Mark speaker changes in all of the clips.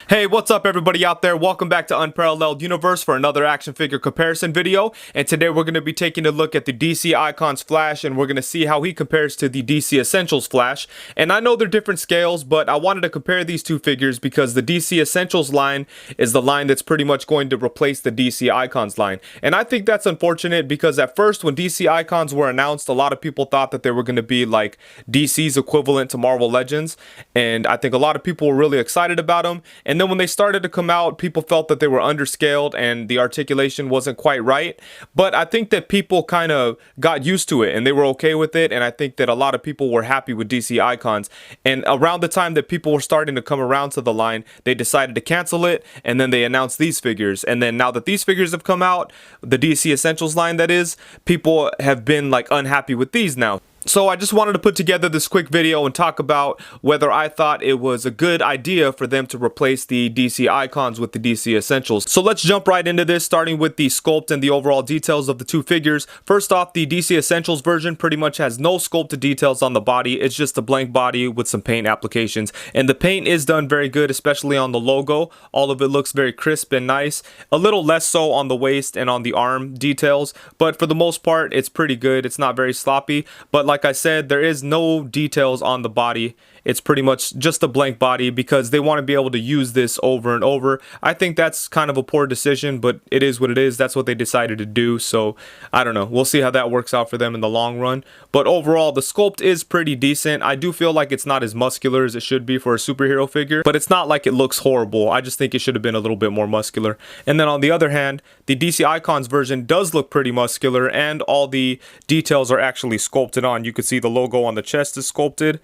Speaker 1: Hey, what's up everybody out there? Welcome back to Unparalleled Universe for another action figure comparison video. And today we're going to be taking a look at the DC Icons Flash, and we're going to see how he compares to the DC Essentials Flash. And I know they're different scales, but I wanted to compare these two figures because the DC Essentials line is the line that's pretty much going to replace the DC Icons line. And I think that's unfortunate because at first when DC Icons were announced, a lot of people thought that they were going to be like DC's equivalent to Marvel Legends. And I think a lot of people were really excited about them. And then when they started to come out, people felt that they were underscaled and the articulation wasn't quite right. But I think that people kind of got used to it and they were okay with it. And I think that a lot of people were happy with DC Icons. And around the time that people were starting to come around to the line, they decided to cancel it. And then they announced these figures. And then now that these figures have come out, the DC Essentials line that is, people have been like unhappy with these now. So I just wanted to put together this quick video and talk about whether I thought it was a good idea for them to replace the DC Icons with the DC Essentials. So let's jump right into this, starting with the sculpt and the overall details of the two figures. First off, the DC Essentials version pretty much has no sculpted details on the body. It's just a blank body with some paint applications. And the paint is done very good, especially on the logo. All of it looks very crisp and nice. A little less so on the waist and on the arm details, but for the most part, it's pretty good. It's not very sloppy, but like I said, there is no details on the body. It's pretty much just a blank body because they want to be able to use this over and over. I think that's kind of a poor decision, but it is what it is. That's what they decided to do. So I don't know. We'll see how that works out for them in the long run. But overall, the sculpt is pretty decent. I do feel like it's not as muscular as it should be for a superhero figure, but it's not like it looks horrible. I just think it should have been a little bit more muscular. And then on the other hand, the DC Icons version does look pretty muscular and all the details are actually sculpted on. You can see the logo on the chest is sculpted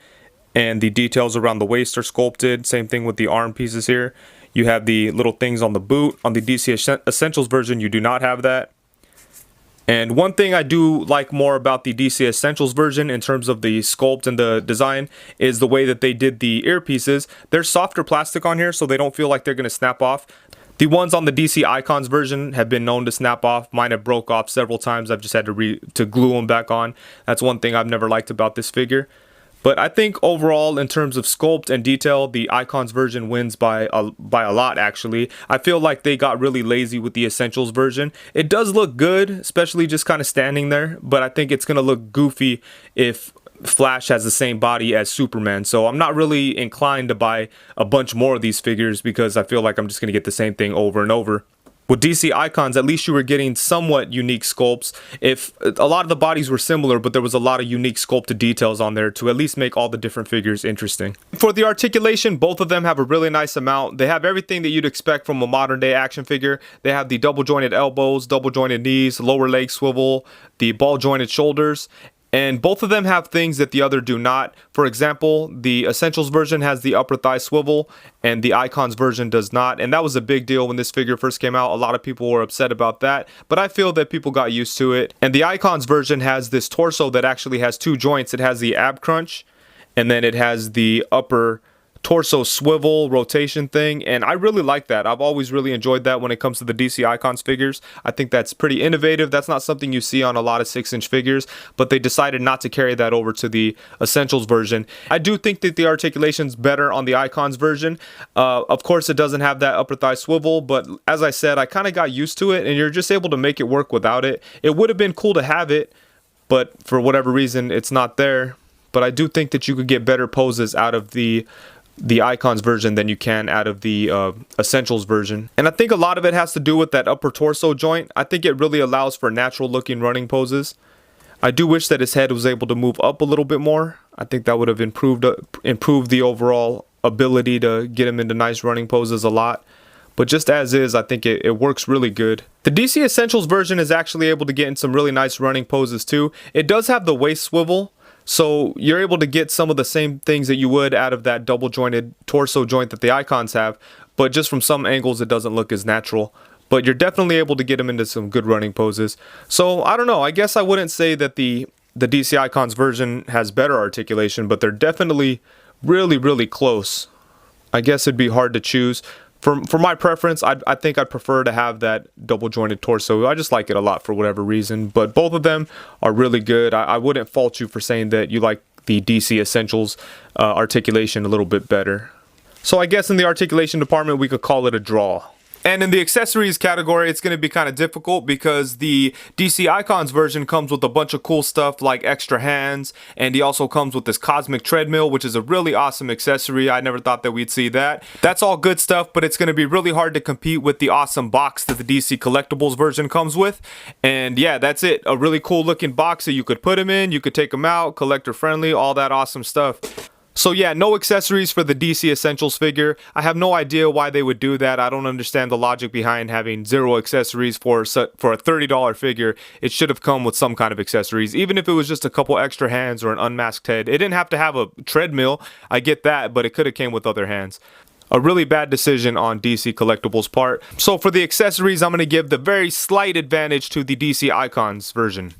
Speaker 1: and the details around the waist are sculpted. Same thing with the arm pieces here. You have the little things on the boot. On the DC Essentials version, you do not have that. And one thing I do like more about the DC Essentials version in terms of the sculpt and the design is the way that they did the earpieces. There's softer plastic on here so they don't feel like they're going to snap off. The ones on the DC Icons version have been known to snap off. Mine have broke off several times. I've just had to glue them back on. That's one thing I've never liked about this figure. But I think overall, in terms of sculpt and detail, the Icons version wins by a lot, actually. I feel like they got really lazy with the Essentials version. It does look good, especially just kind of standing there, but I think it's going to look goofy if Flash has the same body as Superman. So I'm not really inclined to buy a bunch more of these figures because I feel like I'm just going to get the same thing over and over. With DC Icons, at least you were getting somewhat unique sculpts. If a lot of the bodies were similar, but there was a lot of unique sculpted details on there to at least make all the different figures interesting. For the articulation, both of them have a really nice amount. They have everything that you'd expect from a modern day action figure. They have the double jointed elbows, double jointed knees, lower leg swivel, the ball jointed shoulders. And both of them have things that the other do not. For example, the Essentials version has the upper thigh swivel and the Icons version does not. And that was a big deal when this figure first came out. A lot of people were upset about that, but I feel that people got used to it. And the Icons version has this torso that actually has two joints. It has the ab crunch and then it has the upper torso swivel rotation thing, and I really like that. I've always really enjoyed that when it comes to the DC Icons figures. I think that's pretty innovative. That's not something you see on a lot of 6-inch figures, but they decided not to carry that over to the Essentials version. I do think that the articulation's better on the Icons version. Of course, it doesn't have that upper thigh swivel, but as I said, I kind of got used to it, and you're just able to make it work without it. It would have been cool to have it, but for whatever reason, it's not there. But I do think that you could get better poses out of the Icons version than you can out of the Essentials version. And I think a lot of it has to do with that upper torso joint. I think it really allows for natural looking running poses. I do wish that his head was able to move up a little bit more. I think that would have improved the overall ability to get him into nice running poses a lot. But just as is, I think it works really good. The DC Essentials version is actually able to get in some really nice running poses too. It does have the waist swivel, so you're able to get some of the same things that you would out of that double jointed torso joint that the Icons have, but just from some angles it doesn't look as natural. But you're definitely able to get them into some good running poses. So I don't know, I guess I wouldn't say that the DC Icons version has better articulation, but they're definitely really close. I guess it'd be hard to choose. For my preference, I think I'd prefer to have that double jointed torso. I just like it a lot for whatever reason, but both of them are really good. I wouldn't fault you for saying that you like the DC Essentials articulation a little bit better. So I guess in the articulation department, we could call it a draw. And in the accessories category, it's going to be kind of difficult because the DC Icons version comes with a bunch of cool stuff like extra hands, and he also comes with this cosmic treadmill, which is a really awesome accessory. I never thought that we'd see that. That's all good stuff, but it's going to be really hard to compete with the awesome box that the DC Collectibles version comes with. And yeah, that's it. A really cool looking box that you could put him in, you could take him out, collector friendly, all that awesome stuff. So yeah, no accessories for the DC Essentials figure. I have no idea why they would do that. I don't understand the logic behind having zero accessories for a $30 figure. It should have come with some kind of accessories, even if it was just a couple extra hands or an unmasked head. It didn't have to have a treadmill, I get that, but it could have came with other hands. A really bad decision on DC Collectibles' part. So for the accessories, I'm going to give the very slight advantage to the DC Icons version.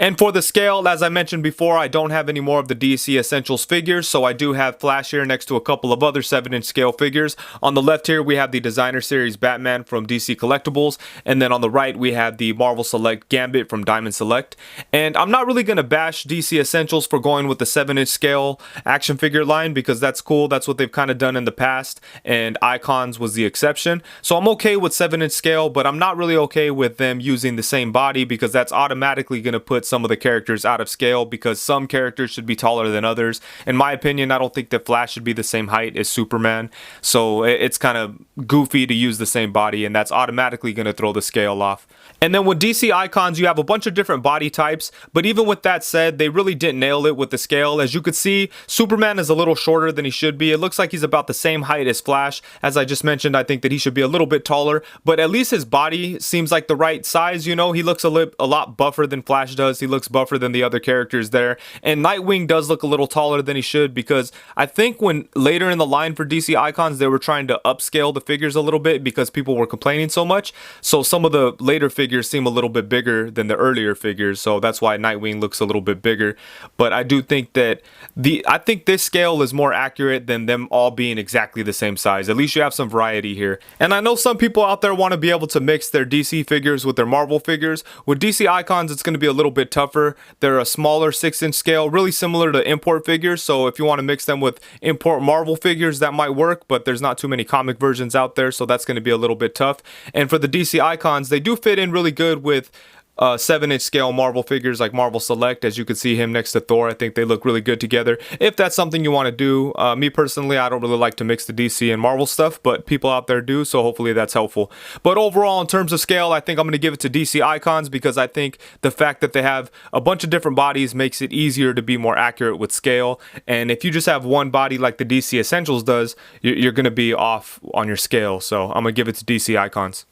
Speaker 1: And for the scale, as I mentioned before, I don't have any more of the DC Essentials figures, so I do have Flash here next to a couple of other 7-inch scale figures. On the left here, we have the Designer Series Batman from DC Collectibles, and then on the right, we have the Marvel Select Gambit from Diamond Select. And I'm not really going to bash DC Essentials for going with the 7-inch scale action figure line, because that's cool. That's what they've kind of done in the past, and Icons was the exception. So I'm okay with 7-inch scale, but I'm not really okay with them using the same body, because that's automatically going to put some of the characters out of scale, because some characters should be taller than others. In my opinion, I don't think that Flash should be the same height as Superman, so it's kind of goofy to use the same body, and that's automatically going to throw the scale off. And then with DC Icons, you have a bunch of different body types, but even with that said, they really didn't nail it with the scale. As you could see, Superman is a little shorter than he should be. It looks like he's about the same height as Flash. As I just mentioned, I think that he should be a little bit taller, but at least his body seems like the right size. You know, he looks a lot buffer than Flash does. He looks buffer than the other characters there. And Nightwing does look a little taller than he should, because I think when later in the line for DC Icons, they were trying to upscale the figures a little bit because people were complaining so much. So some of the later figures seem a little bit bigger than the earlier figures, so that's why Nightwing looks a little bit bigger. But I do think that I think this scale is more accurate than them all being exactly the same size. At least you have some variety here. And I know some people out there want to be able to mix their DC figures with their Marvel figures. With DC Icons, it's going to be a little bit tougher. They're a smaller 6-inch scale, really similar to import figures, so if you want to mix them with import Marvel figures, that might work, but there's not too many comic versions out there, so that's going to be a little bit tough. And for the DC Icons, they do fit in really good with 7-inch scale Marvel figures like Marvel Select. As you can see him next to Thor, I think they look really good together. If that's something you want to do, me personally, I don't really like to mix the DC and Marvel stuff, but people out there do, so hopefully that's helpful. But overall, in terms of scale, I think I'm going to give it to DC Icons, because I think the fact that they have a bunch of different bodies makes it easier to be more accurate with scale. And if you just have one body like the DC Essentials does, you're going to be off on your scale, so I'm going to give it to DC Icons.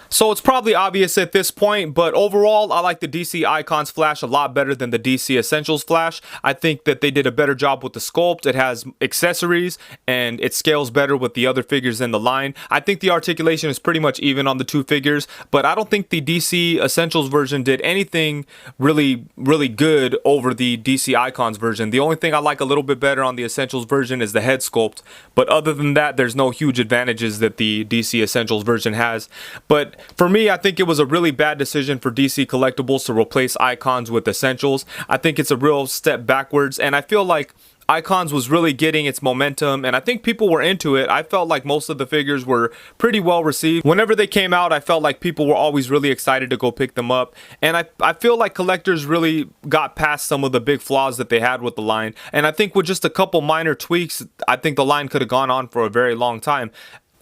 Speaker 1: So it's probably obvious at this point, but overall, I like the DC Icons Flash a lot better than the DC Essentials Flash. I think that they did a better job with the sculpt. It has accessories, and it scales better with the other figures in the line. I think the articulation is pretty much even on the two figures, but I don't think the DC Essentials version did anything really good over the DC Icons version. The only thing I like a little bit better on the Essentials version is the head sculpt, but other than that, there's no huge advantages that the DC Essentials version has. But for me, I think it was a really bad decision for DC Collectibles to replace Icons with Essentials. I think it's a real step backwards, and I feel like Icons was really getting its momentum, and I think people were into it. I felt like most of the figures were pretty well received. Whenever they came out, I felt like people were always really excited to go pick them up, and I feel like collectors really got past some of the big flaws that they had with the line, and I think with just a couple minor tweaks, I think the line could have gone on for a very long time.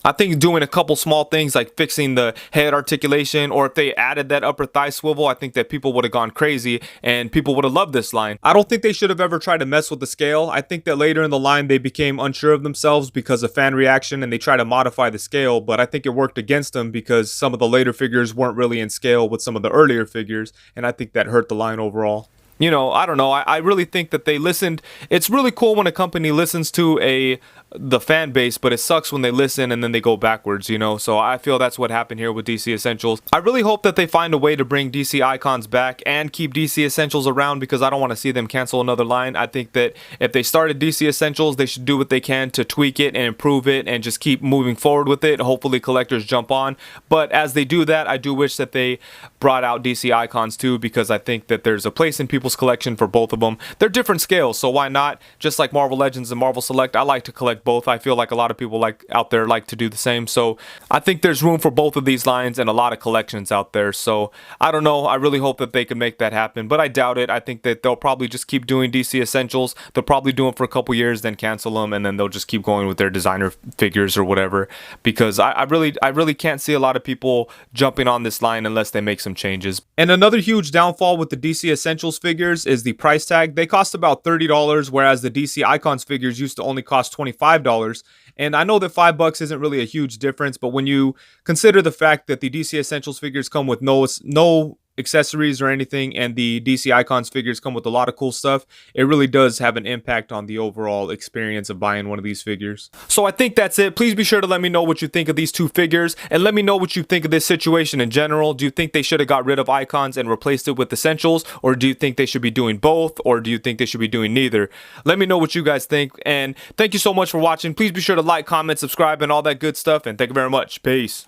Speaker 1: I think doing a couple small things like fixing the head articulation, or if they added that upper thigh swivel, I think that people would have gone crazy and people would have loved this line. I don't think they should have ever tried to mess with the scale. I think that later in the line they became unsure of themselves because of fan reaction and they tried to modify the scale, but I think it worked against them because some of the later figures weren't really in scale with some of the earlier figures, and I think that hurt the line overall. You know, I don't know. I really think that they listened. It's really cool when a company listens to the fan base, but it sucks when they listen and then they go backwards, you know? So I feel that's what happened here with DC Essentials. I really hope that they find a way to bring DC Icons back and keep DC Essentials around, because I don't want to see them cancel another line. I think that if they started DC Essentials, they should do what they can to tweak it and improve it and just keep moving forward with it. Hopefully collectors jump on. But as they do that, I do wish that they brought out DC Icons too, because I think that there's a place in people's collection for both of them. They're different scales, so why not? Just like Marvel Legends and Marvel Select, I like to collect collect both. I feel like a lot of people out there like to do the same. So I think there's room for both of these lines and a lot of collections out there. So I don't know. I really hope that they can make that happen, but I doubt it. I think that they'll probably just keep doing DC Essentials. They'll probably do them for a couple years, then cancel them, and then they'll just keep going with their designer figures or whatever. Because I really can't see a lot of people jumping on this line unless they make some changes. And another huge downfall with the DC Essentials figures is the price tag. They cost about $30, whereas the DC Icons figures used to only cost $25. And I know that $5 isn't really a huge difference, but when you consider the fact that the DC Essentials figures come with no accessories or anything, and the DC Icons figures come with a lot of cool stuff, it really does have an impact on the overall experience of buying one of these figures. So I think that's it. Please be sure to let me know what you think of these two figures, and let me know what you think of this situation in general. Do you think they should have got rid of Icons and replaced it with Essentials, or do you think they should be doing both, or do you think they should be doing neither? Let me know what you guys think, and thank you so much for watching. Please be sure to like, comment, subscribe, and all that good stuff, and thank you very much. Peace.